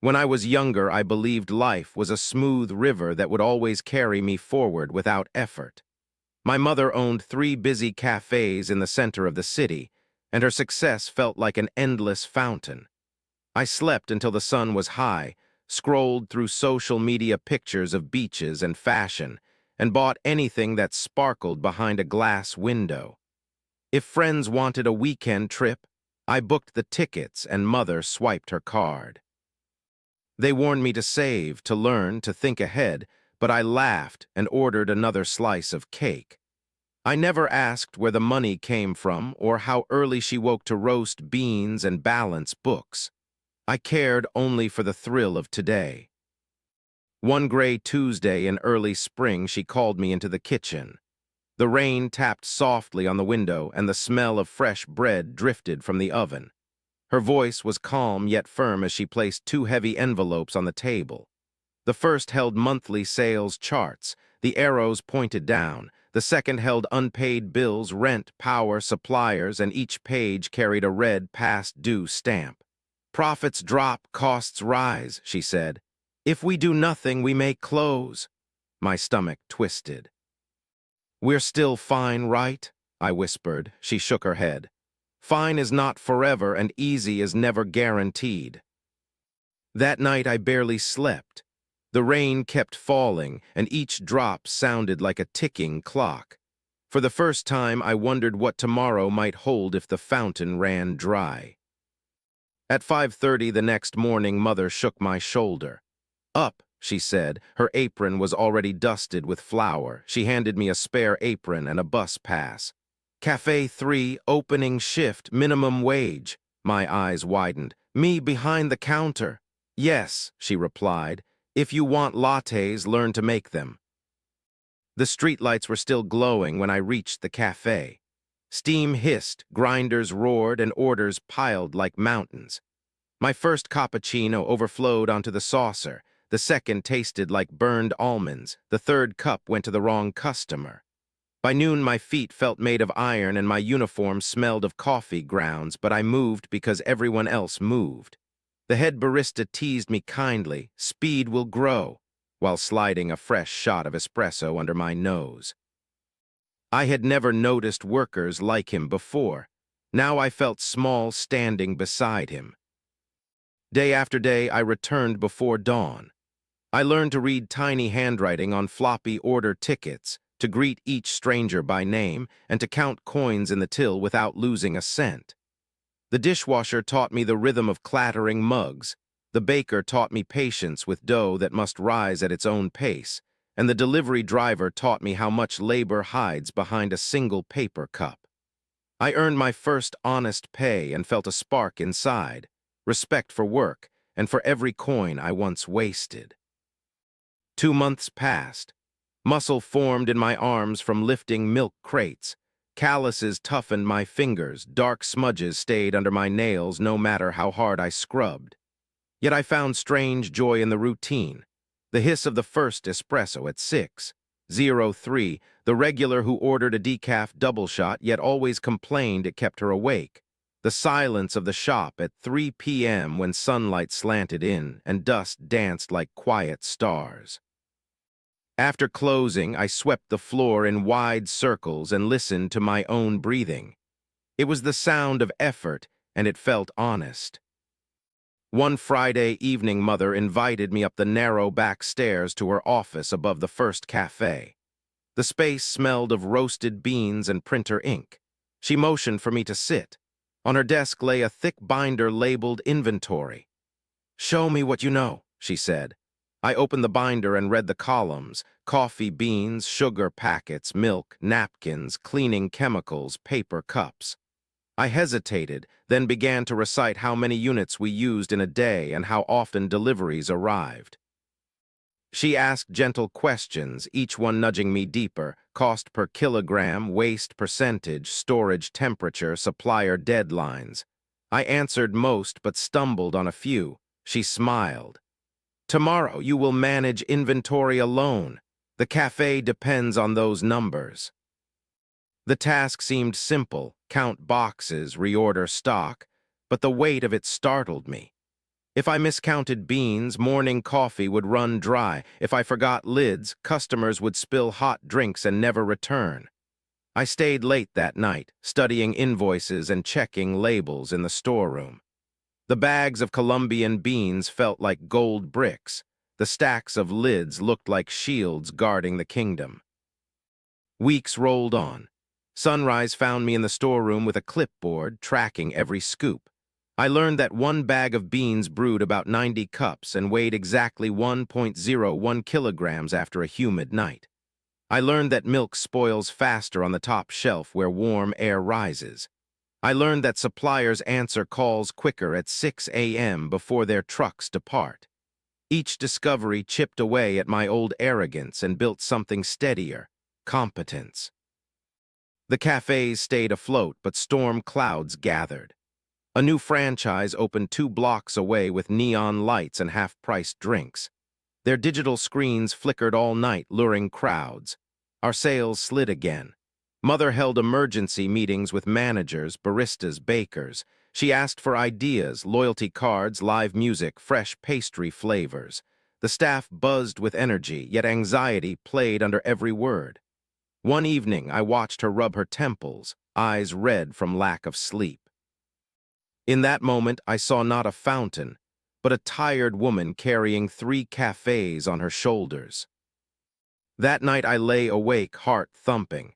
When I was younger, I believed life was a smooth river that would always carry me forward without effort. My mother owned 3 busy cafes in the center of the city, and her success felt like an endless fountain. I slept until the sun was high, scrolled through social media pictures of beaches and fashion, and bought anything that sparkled behind a glass window. If friends wanted a weekend trip, I booked the tickets and mother swiped her card. They warned me to save, to learn, to think ahead, but I laughed and ordered another slice of cake. I never asked where the money came from or how early she woke to roast beans and balance books. I cared only for the thrill of today. One gray Tuesday in early spring, she called me into the kitchen. The rain tapped softly on the window and the smell of fresh bread drifted from the oven. Her voice was calm yet firm as she placed 2 heavy envelopes on the table. The first held monthly sales charts. The arrows pointed down. The second held unpaid bills, rent, power, suppliers, and each page carried a red past due stamp. "Profits drop, costs rise," she said. "If we do nothing, we may close." My stomach twisted. "We're still fine, right?" I whispered. She shook her head. "Fine is not forever, and easy is never guaranteed." That night I barely slept. The rain kept falling, and each drop sounded like a ticking clock. For the first time, I wondered what tomorrow might hold if the fountain ran dry. At 5:30 the next morning, Mother shook my shoulder. "Up," she said. Her apron was already dusted with flour. She handed me a spare apron and a bus pass. "Cafe 3, opening shift, minimum wage." My eyes widened. "Me behind the counter." "Yes," she replied. "If you want lattes, learn to make them." The streetlights were still glowing when I reached the cafe. Steam hissed, grinders roared, and orders piled like mountains. My first cappuccino overflowed onto the saucer. The second tasted like burned almonds. The third cup went to the wrong customer. By noon, my feet felt made of iron and my uniform smelled of coffee grounds, but I moved because everyone else moved. The head barista teased me kindly, "Speed will grow," while sliding a fresh shot of espresso under my nose. I had never noticed workers like him before. Now I felt small standing beside him. Day after day, I returned before dawn. I learned to read tiny handwriting on floppy order tickets, to greet each stranger by name, and to count coins in the till without losing a cent. The dishwasher taught me the rhythm of clattering mugs. The baker taught me patience with dough that must rise at its own pace, and the delivery driver taught me how much labor hides behind a single paper cup. I earned my first honest pay and felt a spark inside, respect for work, and for every coin I once wasted. 2 months passed. Muscle formed in my arms from lifting milk crates. Calluses toughened my fingers. Dark smudges stayed under my nails no matter how hard I scrubbed. Yet I found strange joy in the routine. The hiss of the first espresso at 6:03, the regular who ordered a decaf double shot yet always complained it kept her awake. The silence of the shop at 3 p.m. when sunlight slanted in and dust danced like quiet stars. After closing, I swept the floor in wide circles and listened to my own breathing. It was the sound of effort, and it felt honest. One Friday evening, Mother invited me up the narrow back stairs to her office above the first cafe. The space smelled of roasted beans and printer ink. She motioned for me to sit. On her desk lay a thick binder labeled Inventory. "Show me what you know," she said. I opened the binder and read the columns: coffee beans, sugar packets, milk, napkins, cleaning chemicals, paper cups. I hesitated, then began to recite how many units we used in a day and how often deliveries arrived. She asked gentle questions, each one nudging me deeper: cost per kilogram, waste percentage, storage temperature, supplier deadlines. I answered most but stumbled on a few. She smiled. "Tomorrow you will manage inventory alone. The cafe depends on those numbers." The task seemed simple: count boxes, reorder stock, but the weight of it startled me. If I miscounted beans, morning coffee would run dry. If I forgot lids, customers would spill hot drinks and never return. I stayed late that night, studying invoices and checking labels in the storeroom. The bags of Colombian beans felt like gold bricks. The stacks of lids looked like shields guarding the kingdom. Weeks rolled on. Sunrise found me in the storeroom with a clipboard tracking every scoop. I learned that one bag of beans brewed about 90 cups and weighed exactly 1.01 kilograms after a humid night. I learned that milk spoils faster on the top shelf where warm air rises. I learned that suppliers answer calls quicker at 6 a.m. before their trucks depart. Each discovery chipped away at my old arrogance and built something steadier: competence. The cafes stayed afloat, but storm clouds gathered. A new franchise opened 2 blocks away with neon lights and half-priced drinks. Their digital screens flickered all night, luring crowds. Our sales slid again. Mother held emergency meetings with managers, baristas, bakers. She asked for ideas, loyalty cards, live music, fresh pastry flavors. The staff buzzed with energy, yet anxiety played under every word. One evening, I watched her rub her temples, eyes red from lack of sleep. In that moment, I saw not a fountain, but a tired woman carrying 3 cafes on her shoulders. That night I lay awake, heart thumping.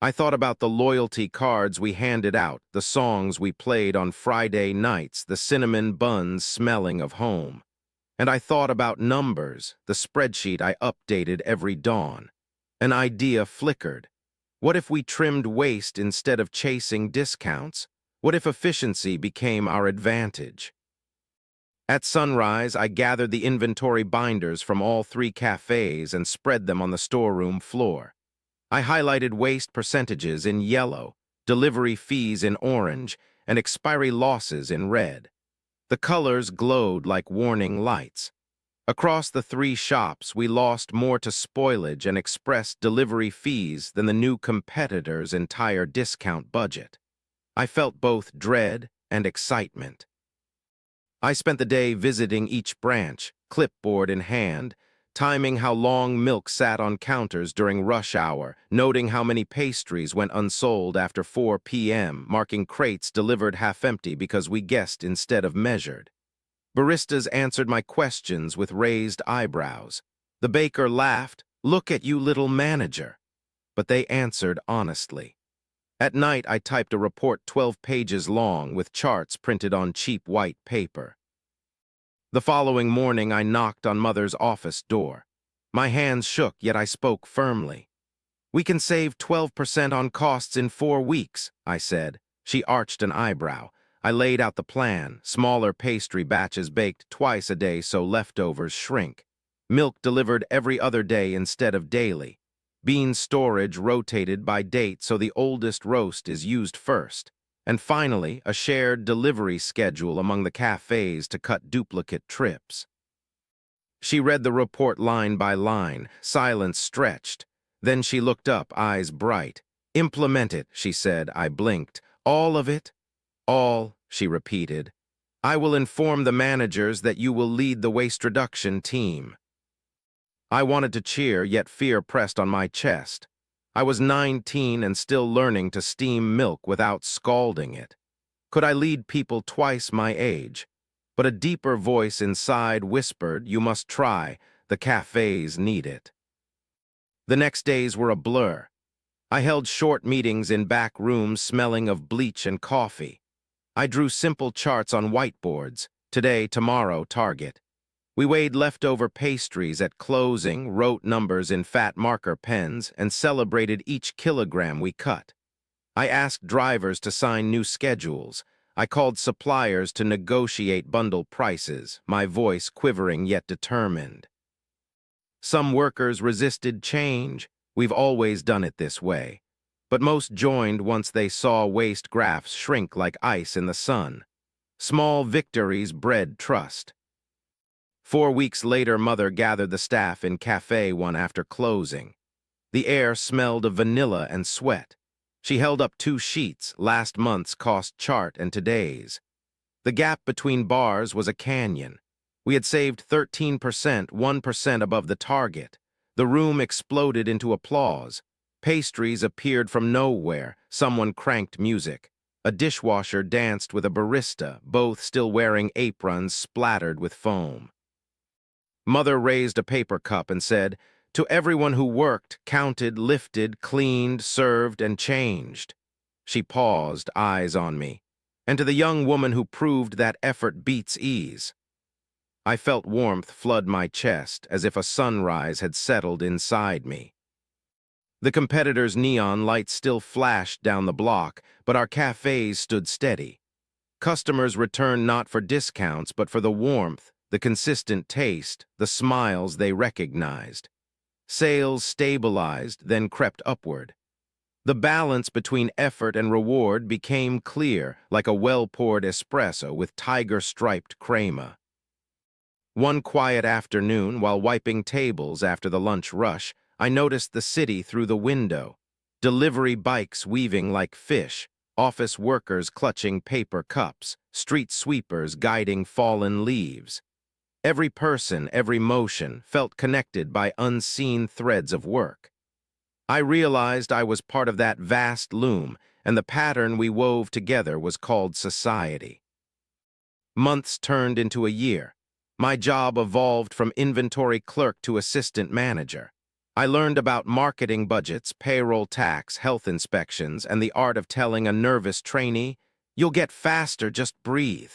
I thought about the loyalty cards we handed out, the songs we played on Friday nights, the cinnamon buns smelling of home. And I thought about numbers, the spreadsheet I updated every dawn. An idea flickered. What if we trimmed waste instead of chasing discounts? What if efficiency became our advantage? At sunrise, I gathered the inventory binders from all 3 cafes and spread them on the storeroom floor. I highlighted waste percentages in yellow, delivery fees in orange, and expiry losses in red. The colors glowed like warning lights. Across the 3 shops, we lost more to spoilage and express delivery fees than the new competitor's entire discount budget. I felt both dread and excitement. I spent the day visiting each branch, clipboard in hand, timing how long milk sat on counters during rush hour, noting how many pastries went unsold after 4 p.m., marking crates delivered half-empty because we guessed instead of measured. Baristas answered my questions with raised eyebrows. The baker laughed, "Look at you, little manager." But they answered honestly. At night, I typed a report 12 pages long with charts printed on cheap white paper. The following morning, I knocked on Mother's office door. My hands shook, yet I spoke firmly. "We can save 12% on costs in 4 weeks, I said. She arched an eyebrow. I laid out the plan: smaller pastry batches baked twice a day so leftovers shrink. Milk delivered every other day instead of daily. Bean storage rotated by date so the oldest roast is used first. And finally, a shared delivery schedule among the cafes to cut duplicate trips." She read the report line by line, silence stretched. Then she looked up, eyes bright. "Implement it," she said. I blinked. "All of it?" "All," she repeated. "I will inform the managers that you will lead the waste reduction team." I wanted to cheer, yet fear pressed on my chest. I was 19 and still learning to steam milk without scalding it. Could I lead people twice my age? But a deeper voice inside whispered, "You must try. The cafes need it." The next days were a blur. I held short meetings in back rooms smelling of bleach and coffee. I drew simple charts on whiteboards: today, tomorrow, target. We weighed leftover pastries at closing, wrote numbers in fat marker pens, and celebrated each kilogram we cut. I asked drivers to sign new schedules. I called suppliers to negotiate bundle prices, my voice quivering yet determined. Some workers resisted change. We've always done it this way. But most joined once they saw waste graphs shrink like ice in the sun. Small victories bred trust. 4 weeks later, Mother gathered the staff in Cafe One after closing. The air smelled of vanilla and sweat. She held up 2 sheets, last month's cost chart and today's. The gap between bars was a canyon. We had saved 13%, 1% above the target. The room exploded into applause. Pastries appeared from nowhere. Someone cranked music. A dishwasher danced with a barista, both still wearing aprons splattered with foam. Mother raised a paper cup and said, "To everyone who worked, counted, lifted, cleaned, served, and changed." She paused, eyes on me. "And to the young woman who proved that effort beats ease." I felt warmth flood my chest, as if a sunrise had settled inside me. The competitors' neon lights still flashed down the block, but our cafes stood steady. Customers returned not for discounts, but for the warmth, the consistent taste, the smiles they recognized. Sales stabilized, then crept upward. The balance between effort and reward became clear, like a well-poured espresso with tiger-striped crema. One quiet afternoon, while wiping tables after the lunch rush, I noticed the city through the window. Delivery bikes weaving like fish, office workers clutching paper cups, street sweepers guiding fallen leaves. Every person, every motion felt connected by unseen threads of work. I realized I was part of that vast loom, and the pattern we wove together was called society. Months turned into a year. My job evolved from inventory clerk to assistant manager. I learned about marketing budgets, payroll tax, health inspections, and the art of telling a nervous trainee, "You'll get faster, just breathe."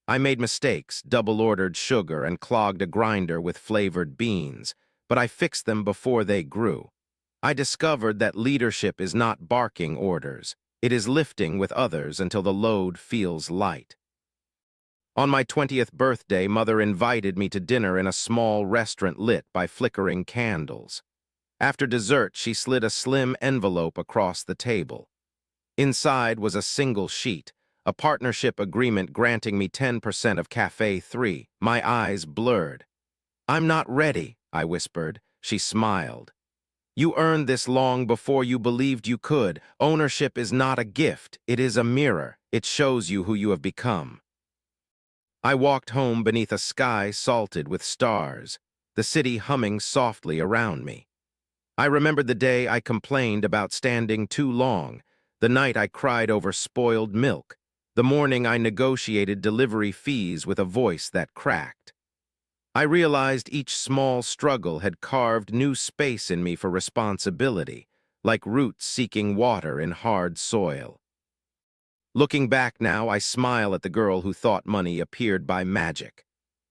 I made mistakes, double-ordered sugar, and clogged a grinder with flavored beans, but I fixed them before they grew. I discovered that leadership is not barking orders. It is lifting with others until the load feels light. On my 20th birthday, Mother invited me to dinner in a small restaurant lit by flickering candles. After dessert, she slid a slim envelope across the table. Inside was a single sheet, a partnership agreement granting me 10% of Café 3. My eyes blurred. "I'm not ready," I whispered. She smiled. "You earned this long before you believed you could. Ownership is not a gift, it is a mirror. It shows you who you have become." I walked home beneath a sky salted with stars, the city humming softly around me. I remembered the day I complained about standing too long, the night I cried over spoiled milk, the morning I negotiated delivery fees with a voice that cracked. I realized each small struggle had carved new space in me for responsibility, like roots seeking water in hard soil. Looking back now, I smile at the girl who thought money appeared by magic.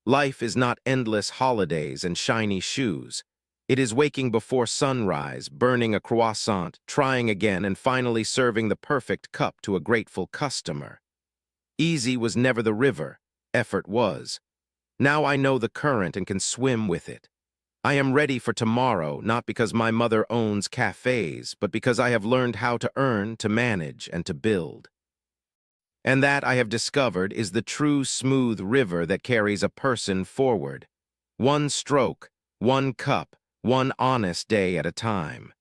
Life is not endless holidays and shiny shoes. It is waking before sunrise, burning a croissant, trying again, and finally serving the perfect cup to a grateful customer. Easy was never the river, effort was. Now I know the current and can swim with it. I am ready for tomorrow, not because my mother owns cafes, but because I have learned how to earn, to manage, and to build. And that, I have discovered, is the true smooth river that carries a person forward. One stroke, one cup, one honest day at a time.